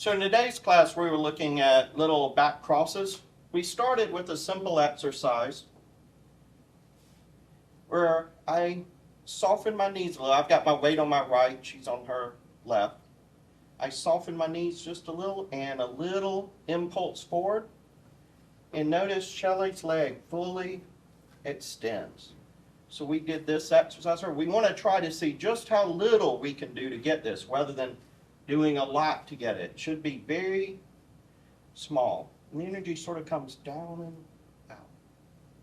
So in today's class, we were looking at little back crosses. We started with a simple exercise where I soften my knees a little. I've got my weight on my right, she's on her left. I soften my knees just a little and a little impulse forward. And notice Shelley's leg fully extends. So we did this exercise. We want to try to see just how little we can do to get this rather than doing a lot to get it. It should be very small. And the energy sort of comes down and out.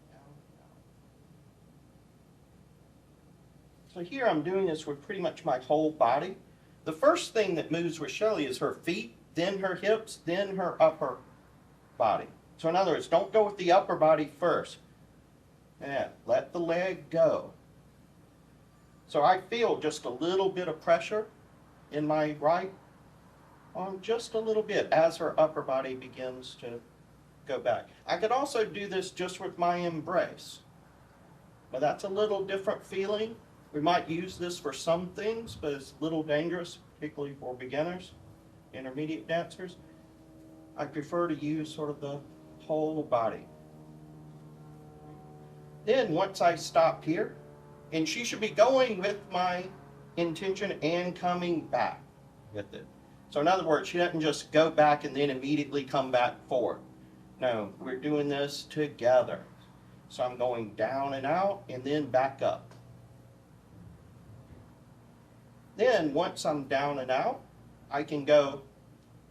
Down and out. So here I'm doing this with pretty much my whole body. The first thing that moves with Shelley is her feet, then her hips, then her upper body. So in other words, don't go with the upper body first. Yeah, let the leg go. So I feel just a little bit of pressure in my right arm, just a little bit, as her upper body begins to go back. I could also do this just with my embrace, but that's a little different feeling. We might use this for some things, but it's a little dangerous, particularly for beginners, intermediate dancers. I prefer to use sort of the whole body. Then once I stop here, and she should be going with my intention and coming back with it. So in other words, she doesn't just go back and then immediately come back forward. No, we're doing this together. So I'm going down and out and then back up. Then once I'm down and out, I can go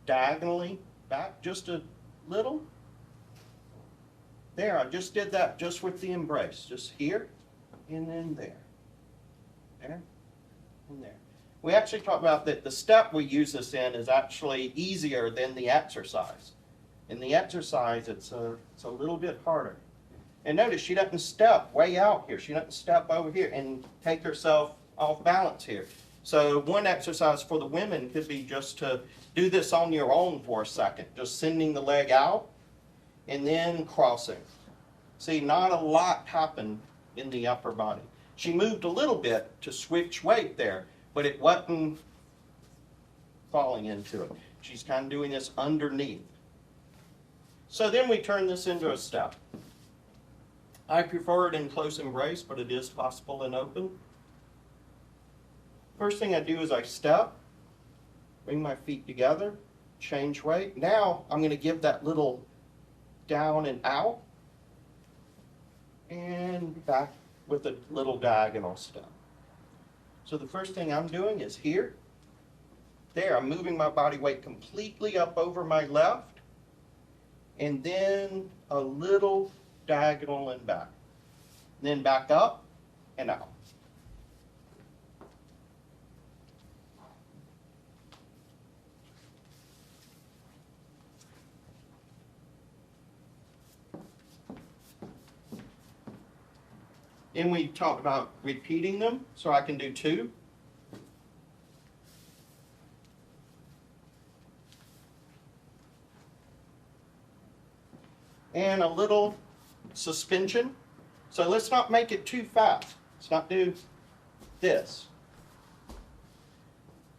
diagonally back just a little. There, I just did that just with the embrace. Just here and then there. There and there. We actually talked about that the step we use this in is actually easier than the exercise. In the exercise, it's a little bit harder. And notice she doesn't step way out here. She doesn't step over here and take herself off balance here. So one exercise for the women could be just to do this on your own for a second. Just sending the leg out and then crossing. See, not a lot happened in the upper body. She moved a little bit to switch weight there, but it wasn't falling into it. She's kind of doing this underneath. So then we turn this into a step. I prefer it in close embrace, but it is possible in open. First thing I do is I step, bring my feet together, change weight. Now I'm going to give that little down and out, and back with a little diagonal step. So the first thing I'm doing is here, there, I'm moving my body weight completely up over my left, and then a little diagonal and back. Then back up and out. And we talked about repeating them, so I can do two. And a little suspension. So let's not make it too fast. Let's not do this.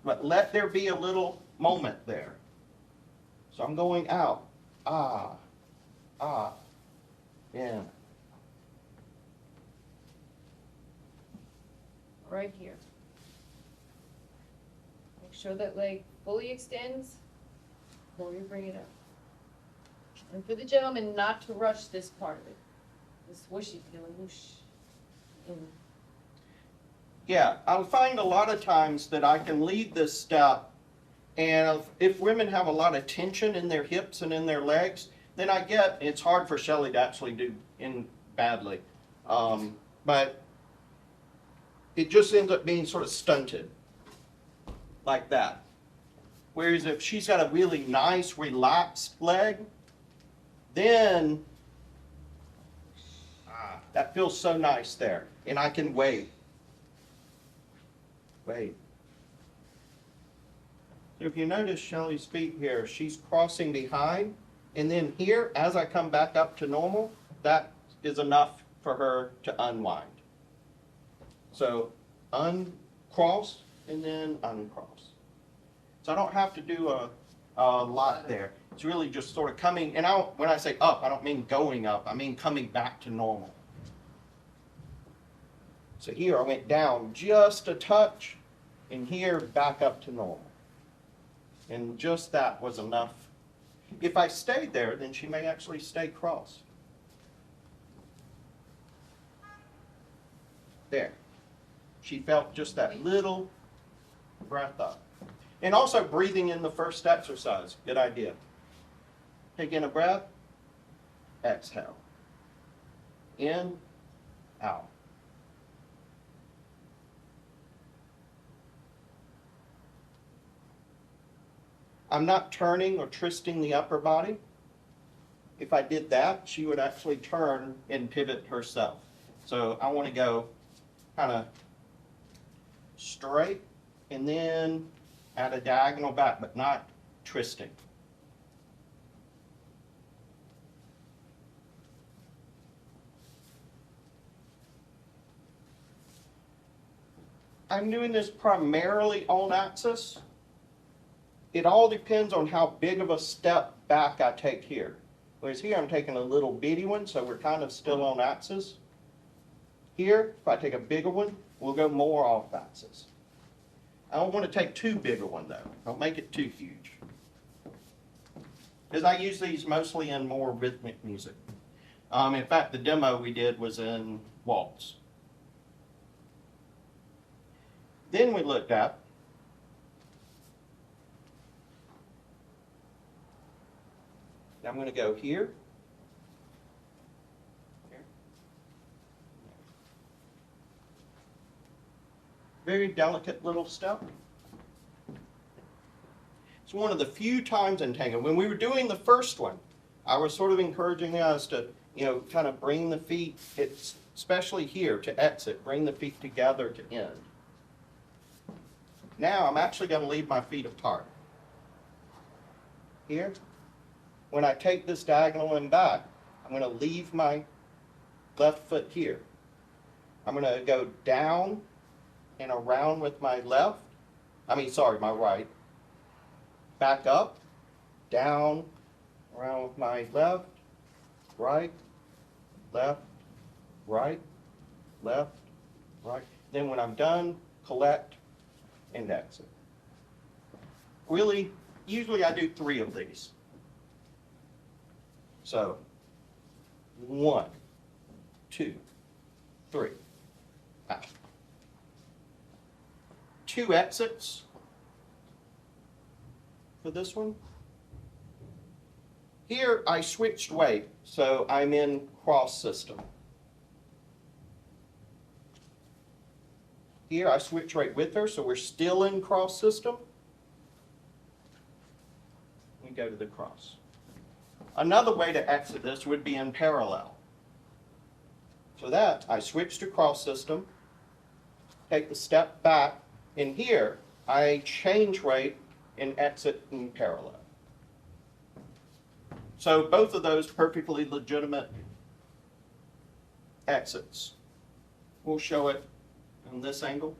But let there be a little moment there. So I'm going out. Ah, ah, in. Right here. Make sure that leg fully extends before you bring it up. And for the gentleman, not to rush this part of it. This whooshy feeling, whoosh. In. Yeah, I'll find a lot of times that I can lead this step, and if women have a lot of tension in their hips and in their legs, then it's hard for Shelley to actually do in badly. But it just ends up being sort of stunted, like that. Whereas if she's got a really nice, relaxed leg, then that feels so nice there. And I can wait. Wait. If you notice Shelley's feet here, she's crossing behind. And then here, as I come back up to normal, that is enough for her to unwind. So uncross and then uncross. So I don't have to do a a lot there. It's really just sort of coming, and when I say up, I don't mean going up, I mean coming back to normal. So here I went down just a touch, and here back up to normal. And just that was enough. If I stayed there, then she may actually stay crossed. There. She felt just that little breath up. And also breathing in the first exercise. Good idea. Take in a breath. Exhale. In. Out. I'm not turning or twisting the upper body. If I did that, she would actually turn and pivot herself. So I want to go kind of straight and then at a diagonal back, but not twisting. I'm doing this primarily on axis. It all depends on how big of a step back I take here. Whereas here I'm taking a little bitty one, so we're kind of still on axis. Here, if I take a bigger one, we'll go more off axis. I don't want to take too big a one though. Don't make it too huge. Because I use these mostly in more rhythmic music. In fact, the demo we did was in waltz. Then we looked at I'm going to go here. Here. Very delicate little step. It's one of the few times in tango. When we were doing the first one, I was sort of encouraging us to, kind of bring the feet, especially here to exit, bring the feet together to end. Now I'm actually going to leave my feet apart. Here. When I take this diagonal and back, I'm going to leave my left foot here. I'm going to go down and around with my my right. Back up, down, around with my left, right, left, right, left, right. Then when I'm done, collect and exit. Really, usually I do 3 of these. So, 1, 2, 3, out. 2 exits for this one. Here I switched weight, so I'm in cross system. Here I switch right with her, so we're still in cross system. We go to the cross. Another way to exit this would be in parallel. For that, I switch to cross system, take the step back, and here I change weight and exit in parallel. So both of those perfectly legitimate exits. We'll show it from this angle.